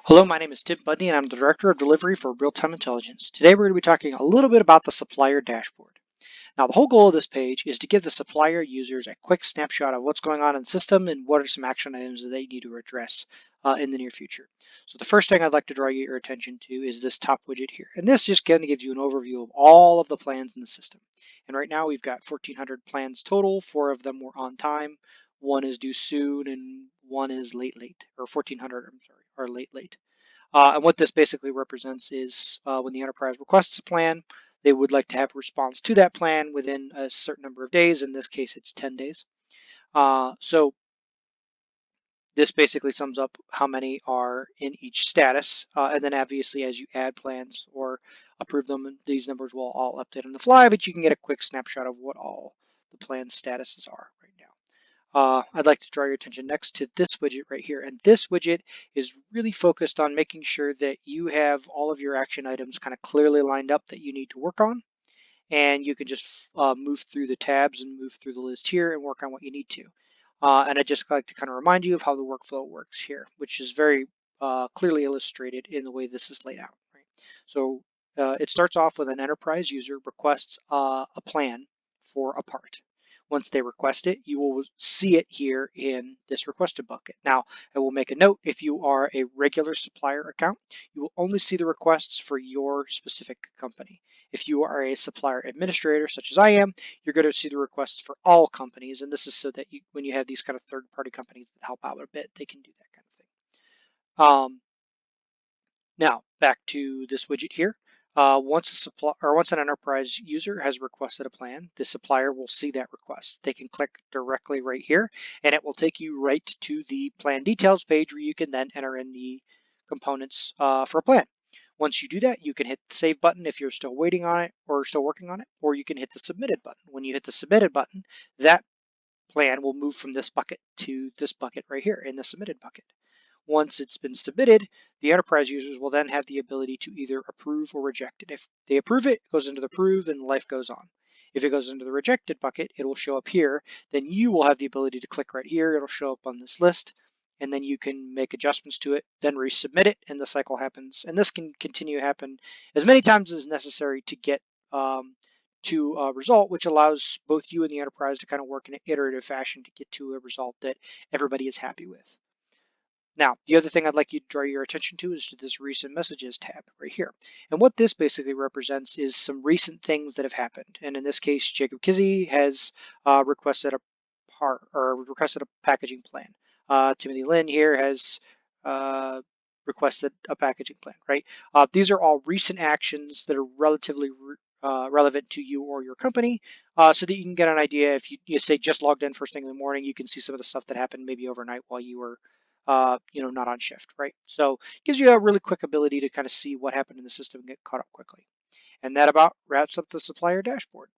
Hello, my name is Tim Bundy and I'm the Director of Delivery for Real-Time Intelligence. Today we're going to be talking a little bit about the supplier dashboard. Now the whole goal of this page is to give the supplier users a quick snapshot of what's going on in the system and what are some action items that they need to address in the near future. So the first thing I'd like to draw your attention to is this top widget here. And this just kind of gives you an overview of all of the plans in the system. And right now we've got 1,400 plans total. 4 of them were on time. One is due soon and one is late, or 1,400, I'm sorry, are late. And what this basically represents is when the enterprise requests a plan, they would like to have a response to that plan within a certain number of days. In this case, it's 10 days. So this basically sums up how many are in each status. And then obviously as you add plans or approve them, these numbers will all update on the fly, but you can get a quick snapshot of what all the plan statuses are right now. I'd like to draw your attention next to this widget right here. And this widget is really focused on making sure that you have all of your action items kind of clearly lined up that you need to work on. And you can just move through the tabs and move through the list here and work on what you need to. And I'd just like to kind of remind you of how the workflow works here, which is very clearly illustrated in the way this is laid out. Right? So it starts off with an enterprise user requests a plan for a part. Once they request it, you will see it here in this requested bucket. Now, I will make a note, if you are a regular supplier account, you will only see the requests for your specific company. If you are a supplier administrator, such as I am, you're going to see the requests for all companies. And this is so that when you have these kind of third-party companies that help out a bit, they can do that kind of thing. Now, back to this widget here. Once an enterprise user has requested a plan, the supplier will see that request. They can click directly right here, and it will take you right to the plan details page where you can then enter in the components for a plan. Once you do that, you can hit the save button if you're still waiting on it or still working on it, or you can hit the submitted button. When you hit the submitted button, that plan will move from this bucket to this bucket right here in the submitted bucket. Once it's been submitted, the enterprise users will then have the ability to either approve or reject it. If they approve it, it goes into the approve and life goes on. If it goes into the rejected bucket, it will show up here. Then you will have the ability to click right here. It'll show up on this list, and then you can make adjustments to it, then resubmit it, and the cycle happens. And this can continue to happen as many times as necessary to get to a result, which allows both you and the enterprise to kind of work in an iterative fashion to get to a result that everybody is happy with. Now, the other thing I'd like you to draw your attention to is to this recent messages tab right here. And what this basically represents is some recent things that have happened. And in this case, Jacob Kizzy has requested a packaging plan. Timothy Lynn here has requested a packaging plan, right? These are all recent actions that are relatively relevant to you or your company, so that you can get an idea. If you say just logged in first thing in the morning, you can see some of the stuff that happened maybe overnight while you were not on shift, right? So it gives you a really quick ability to kind of see what happened in the system and get caught up quickly. And that about wraps up the supplier dashboard.